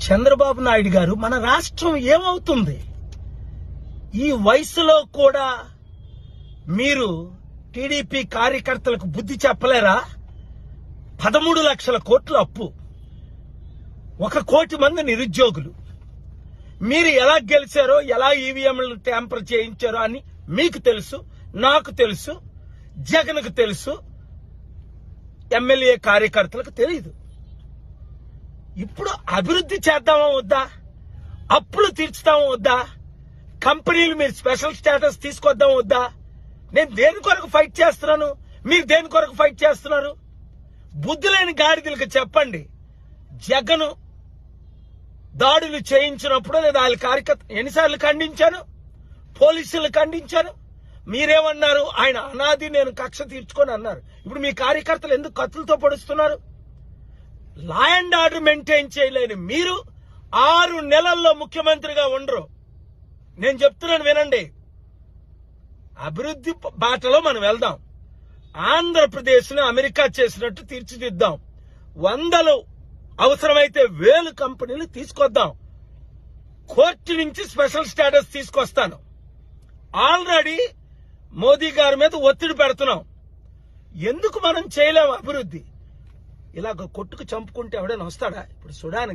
చంద్రబాబు నాయుడు గారు, మన రాష్ట్రం ఏమవుతుంది? ఈ వయసులో కూడా మీరు టీడీపీ కార్యకర్తలకు బుద్ధి చెప్పలేరా? 13 లక్షల కోట్ల అప్పు, 1 కోటి మంది నిరుద్యోగులు. మీరు ఎలా గెలిచారో, ఎలా ఈవీఎంలు ట్యాంపర్ చేయించారో అని మీకు తెలుసు, నాకు తెలుసు, జగన్కు తెలుసు, ఎమ్మెల్యే కార్యకర్తలకు తెలియదు. ఇప్పుడు అభివృద్ధి చేద్దామా వద్దా? అప్పులు తీర్చుతామా వద్దా? కంపెనీలు మీరు స్పెషల్ స్టేటస్ తీసుకొద్దామా వద్దా? నేను దేని కొరకు ఫైట్ చేస్తున్నాను, మీరు దేని కొరకు ఫైట్ చేస్తున్నారు? బుద్ధి లేని గాడిదలకు చెప్పండి. జగన్ దాడులు చేయించినప్పుడు నేను వాళ్ళ కార్యకర్త ఎన్నిసార్లు ఖండించాను, పోలీసులు ఖండించాను. మీరేమన్నారు? ఆయన అనాది, నేను కక్ష తీర్చుకొని అన్నారు. ఇప్పుడు మీ కార్యకర్తలు ఎందుకు కత్తులతో పొడుస్తున్నారు? లా అండ్ ఆర్డర్ మెయింటైన్ చేయలేని మీరు 6 నెలల్లో ముఖ్యమంత్రిగా ఉండరు. నేను చెప్తున్నాను వినండి. అభివృద్ధి బాటలో మనం వెళ్దాం. ఆంధ్రప్రదేశ్ ను అమెరికా చేసినట్టు తీర్చిదిద్దాం. 100 అవసరమైతే 1000 కంపెనీలు తీసుకొద్దాం. కోర్టు నుంచి స్పెషల్ స్టేటస్ తీసుకొస్తాను. ఆల్రెడీ మోదీ గారి మీద ఒత్తిడి పెడుతున్నాం. ఎందుకు మనం చేయలేం అభివృద్ధి? ఇలాగ కొట్టుకు చంపుకుంటే ఎవడైనా వస్తాడా? ఇప్పుడు సుడాన్